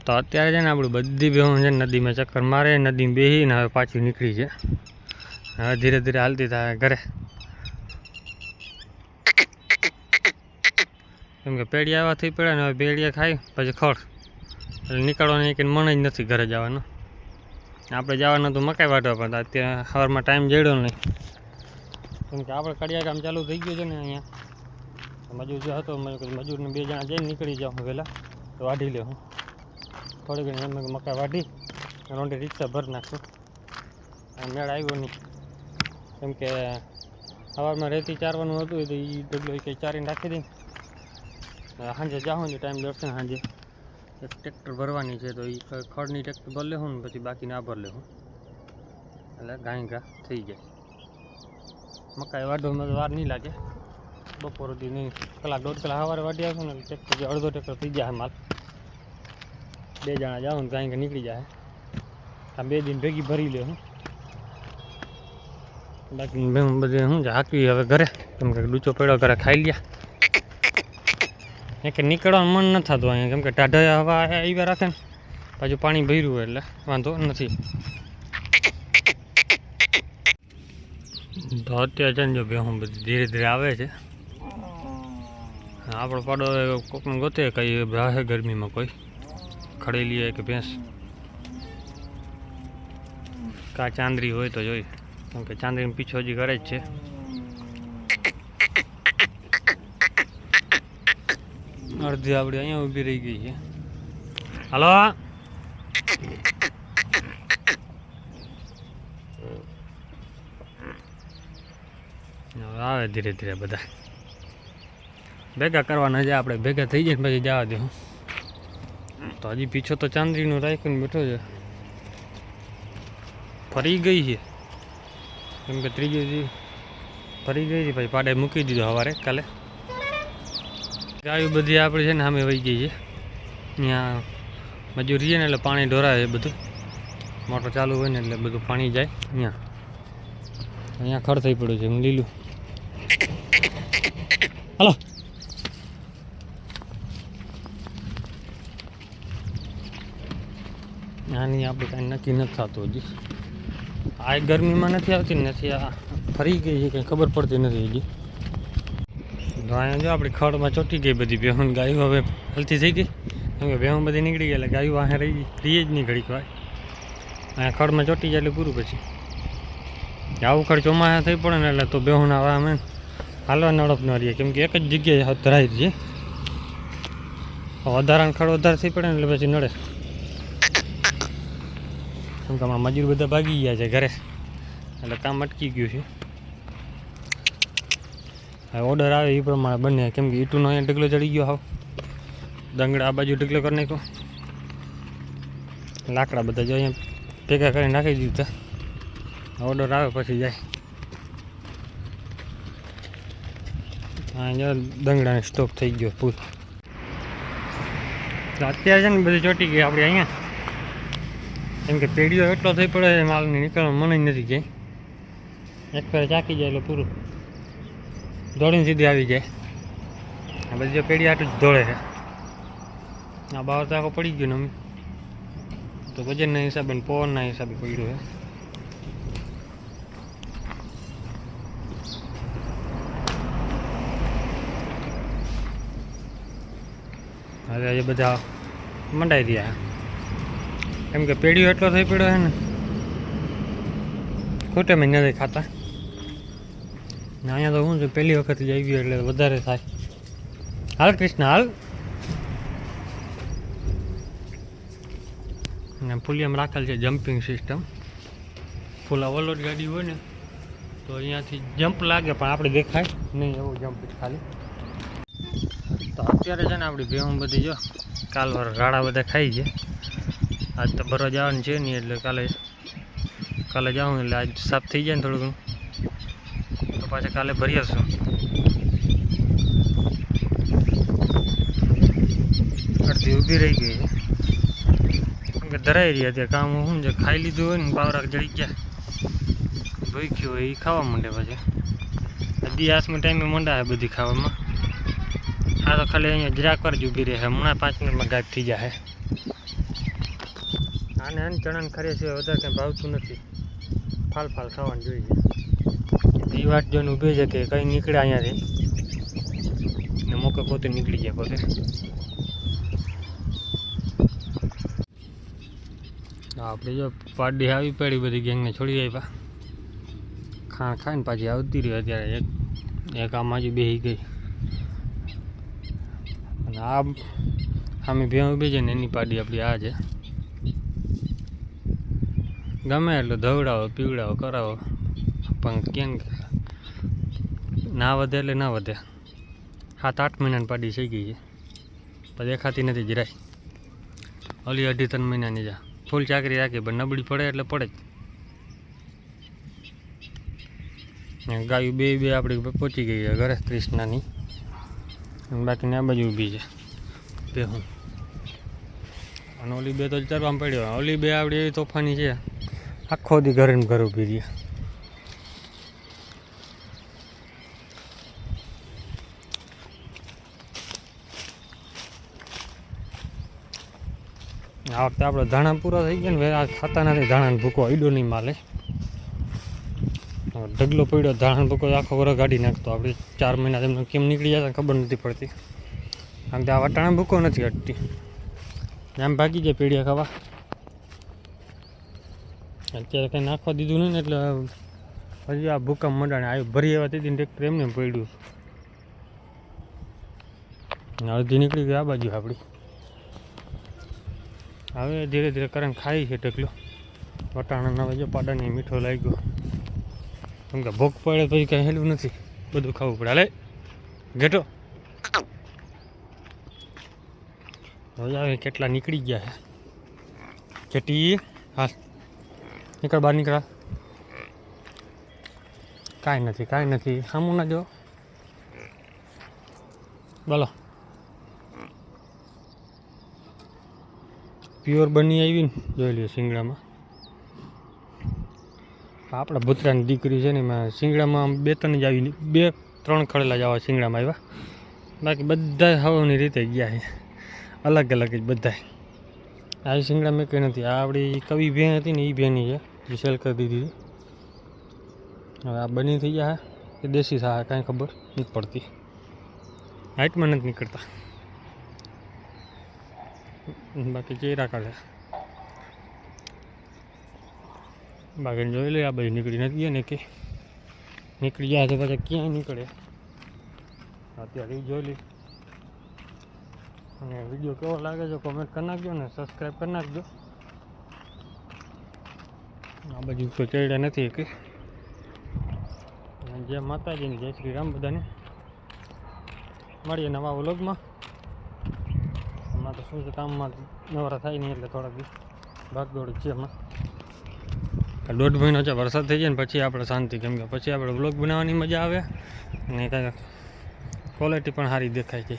તો અત્યારે છે ને આપણું બધી બેહું છે નદીમાં ચક્કર મારે, નદીમાં બેસીને હવે પાછી નીકળી છે. હવે ધીરે ધીરે હાલતી થાય ઘરે, કેમ કે પેડિયા આવા થઈ પડ્યા ને. હવે પેડિયા ખાઈ પછી ખડ એટલે નીકળવાનું કંઈ મન જ નથી ઘરે જવાનું. આપણે જવાનું તો મકાઈ વાટવા, પણ અત્યારે સવારમાં ટાઈમ જડ્યો નહીં, કેમ કે આપણે કડિયા કામ ચાલુ થઈ ગયું છે ને અહીંયા. મજૂર જો હતો મજૂરને 2 જણા જઈને નીકળી જાઉં વહેલા તો વાઢી લે. હું થોડી ઘણી અમે મકાઈ વાઢી રોંડી રિક્ષા ભરી નાખશું. મેળ આવ્યો નહીં, કેમ કે સવારમાં રેતી ચારવાનું હતું તો એ ડગલો કંઈ ચારીને રાખી દઈને સાંજે જાઉં ને ટાઈમ દર્શન. સાંજે એક ટ્રેક્ટર ભરવાની છે તો એ ખડની ટ્રેક્ટર ભર લેવું ને પછી બાકી ના ભર લેવું, એટલે ગાય ઘા થઈ જાય. મકાઈ વાઢવામાં તો વાર નહીં લાગે, બપોર સુધી નહીં, કલાક 1.5 કલાક સવારે વાઢી આવશું ને ટ્રેક્ટર જે અડધો ટ્રેક્ટર થઈ જાય માલ. 2 જણા જાઉં ને ગાય ઘા નીકળી જાય. આ 2 દિન ભેગી ભરી લે. હું બાકી બધે શું છે હાકવી હવે ઘરે, કેમ કે ડૂચો પડ્યો ઘરે ખાઈ લ્યા. કે નીકળવાનું મન ન થતું અહીંયા, કેમ કે ટાઢા હવા આવ્યા રાખે ને પાછું પાણી ભર્યું એટલે વાંધો નથી. તો અત્યારે છે ને જો બેહું બધી ધીરે ધીરે આવે છે. આપણો પાડો કોકને ગોતે કઈ રાહે ગરમીમાં કોઈ ખડેલી કે ભેંસ કા ચાંદરી હોય તો જોઈ, કેમ કે ચાંદરીનો પીછો હજી ઘરે જ છે. અડધી આપણી અહીંયા ઊભી રહી ગઈ છે. હાલો આવે ધીરે ધીરે બધા ભેગા કરવાના છે. આપણે ભેગા થઈ જાય પછી જવા દે. તો હજી પીછો તો ચાંદરીનો રાખીને બેઠો છે, ફરી ગઈ છે, કેમ કે 3જી દી ફરી ગઈ છે. પછી પાડે મૂકી દીધો સવારે કાલે. ગાયું બધી આપણી છે ને સામે વહી ગઈ છે. અહીંયા મજૂરી છે ને એટલે પાણી ઢોરાય બધું, મોટર ચાલુ હોય ને એટલે બધું પાણી જાય. અહીંયા ખડ થઈ પડ્યું છે લીલું. હાલો આની આપણે કાંઈ નક્કી નથી થતું હજી. આ ગરમીમાં નથી આવતી ને નથી આ ફરી ગઈ છે, કંઈ ખબર પડતી નથી હજી. તો અહીંયા જો આપણી ખડમાં ચોટી ગઈ બધી બેહું ગાયું હવે હલતી થઈ ગઈ, કેમ કે બેહું બધી નીકળી ગઈ એટલે ગાયું અહીંયા રહીએ જ નહીં ઘડીક વાર. અહીંયા ખડમાં ચોટી જાય એટલે પૂરું. પછી આવું ખડ ચોમાસા થઈ પડે ને એટલે તો બેહું આવા અમે હાલવા નડપ ન રહીએ, કેમ કે એક જ જગ્યાએ ધરાઈ દઈએ. વધારાનું ખડ વધારે થઈ પડે ને એટલે પછી નડે. કેમ કે હમણાં મજૂર બધા ભાગી ગયા છે ઘરે એટલે કામ અટકી ગયું છે. હવે ઓર્ડર આવે એ પ્રમાણે બને, કેમ કે ઈટુનો અહીંયા ઢગલો ચડી ગયો. હાવ દંગડા આ બાજુ ઢગલો કરી નાખ્યો. લાકડા બધા જો અહીંયા ભેગા કરીને નાખી દીધા. ઓર્ડર આવે પછી જાય. અહીંયા દંગડાનો સ્ટોક થઈ ગયો ફૂલ. અત્યારે છે ને બધી ચોટી ગઈ આપણે અહીંયા, કેમ કે પેઢીઓ એટલો થઈ પડે માલની નીકળવાનું મન જ નથી જાય. એક ફેર ચાકી જાય એટલે પૂરું, દોડીને સીધી આવી જાય. આ બધી જો પેઢી આટલું જ દોડે છે. આ બાવર તો આખો પડી ગયો ને અમે તો વજનના હિસાબે ને પવનના હિસાબે પડ્યું છે. હવે આજે બધા મંડાઈ રહ્યા, કેમ કે પેઢીઓ એટલો થઈ પડ્યો છે ને ખોટે મહિને નથી ખાતા. ને અહીંયા તો શું છે પહેલી વખત જ આવી એટલે વધારે થાય. હાલ કૃષ્ણ હાલ. ને ફૂલિયામાં રાખેલ છે જમ્પિંગ સિસ્ટમ. ફૂલ ઓવરલોડ ગાડી હોય ને તો અહીંયાથી જમ્પ લાગે પણ આપણે દેખાય નહીં એવું જમ્પ જ ખાલી. તો અત્યારે છે ને આપણી ભેહું બધી જો કાલવાર રાડા બધા ખાઈ છે. આજ તો ભરવા જવાનું છે નહીં એટલે કાલે જાઉં એટલે આજ સાફ થઈ જાય ને થોડું ઘણું તો પાછા કાલે ભરી આવશું. અડધી ઊભી રહી ગઈ છે, કેમ કે ધરાઈ રહી અત્યારે કામ શું છે ખાઈ લીધું હોય ને બાવરાક જડી ગયા ભૂખ્યું હોય એ ખાવા માંડે. પછી હજી આસમાં ટાઈમે મંડા છે બધી ખાવામાં. આ તો ખાલી અહીંયા જરાક વાર જ ઊભી રહે, હમણાં 5 મિનિટમાં ગાયબ થઈ જાય. આને ચણાને ખરે છે વધારે કંઈ ભાવતું નથી, ફાલ ખાવાનું જોઈએ. એ વાત જોઈને ઊભી છે કે કંઈ નીકળે અહીંયાથી ને મોકે પોતે નીકળી જાય પોતે. આપણે જો પાડી આવી પડી બધી ગેંગને છોડી આવ્યા, ખાણ ખાઈને પાછી આવતી રહી. અત્યારે એક આમ બાજુ બેસી ગઈ અને આ સામે ભેં ઊભી છે ને એની પાડી આપણી આ છે. ગમે એટલું ધવડાવો પીવડાવો કરાવો પણ કેમ ના વધે એટલે ના વધે. 7-8 મહિનાની પાડી થઈ ગઈ છે પણ દેખાતી નથી જરાય. ઓલી 2.5-3 મહિનાની જા ફૂલ ચાકરી રાખી પણ નબળી પડે એટલે પડે જ. ગાયું બે આપણી પહોંચી ગઈ છે ઘરે કૃષ્ણાની, બાકીની આ બાજુ ઊભી છે ભેહું. અને ઓલી બે તો ચરવામાં પડ્યો. ઓલી બે આપણી એવી તોફાની છે, આખો દી ઘરે ને ઘરે ઊભી રહી. આ વખતે આપણે ધાણા પૂરા થઈ ગયા ને આ ખાતા નથી. ધાણાનો ભૂકો અડ્યો નહીં માલે. ઢગલો પડ્યો ધાણાનો ભૂકો આખો વરસ કાઢી નાખતો. આપણે 4 મહિના તેમને કેમ નીકળી જતા ખબર નથી પડતી. કારણ કે આ વટાણા ભૂકો નથી અટતી, આમ ભાગી જાય પેઢિયા ખાવા. અત્યારે કંઈ નાખવા દીધું નહીં ને એટલે હજી આ ભૂકંપ મંડાણે આવ્યું. ભરી એવા તેથી ટ્રેક્ટર એમને પડ્યું. અડધી નીકળી ગઈ આ બાજુ આપણી. હવે ધીરે ધીરે કરીને ખાઈ છે ઢગલો વટાણા. હવે જો પાડાને મીઠો લાગ્યો, કેમ કે ભૂખ પડે પછી કંઈ હેલું નથી, બધું ખાવું પડે. હાલે ઘેટો હવે આવે. કેટલા નીકળી ગયા છે જેટી. હાલ નીકળ બહાર નીકળ. કાંઈ નથી સામું ના જો. બોલો પ્યોર બની આવી ને જોઈ લ્યો શિંગડામાં. આપણા ભૂતરાની દીકરી છે ને એમાં શિંગડામાં 2-3 જ આવી, 2-3 ખડેલા જ આવા શિંગડામાં આવ્યા. બાકી બધા હવાની રીતે ગયા છે, અલગ અલગ જ બધા. આ શિંગડા મેં કંઈ નથી. આ આપણી કવિ ભેં હતી ને એ ભેંની છે જે સેલ કરી દીધી. હવે આ બની થઈ ગયા કે દેશી થા કાંઈ ખબર નથી પડતી. હાઈટમાં નથી નીકળતા, બાકી ચહેરા કાઢે. બાકી જોઈ લે આ બધી નીકળી નથી ગયા ને કે નીકળી ગયા તો પછી ક્યાંય નીકળે. અત્યારે એ જોઈ લે. અને વિડીયો કેવો લાગે છે કોમેન્ટ કરી નાખજો ને સબસ્ક્રાઈબ કરી નાખજો. આ બાજુ કોઈ ચડ્યા નથી કે. જય માતાજીની જય શ્રી રામ બધાને. મળીએ નવા વ્લોગમાં. હમણાં તો શું છે કામમાં નવરા થાય નહીં એટલે થોડાક ભાગદોડ છે હમણાં. 1.5 મહિનો છે વરસાદ થઈ જાય ને પછી આપણે શાંતિ, કેમ કે પછી આપણે વ્લોગ બનાવવાની મજા આવે અને કાંઈ ક્વોલિટી પણ સારી દેખાય છે.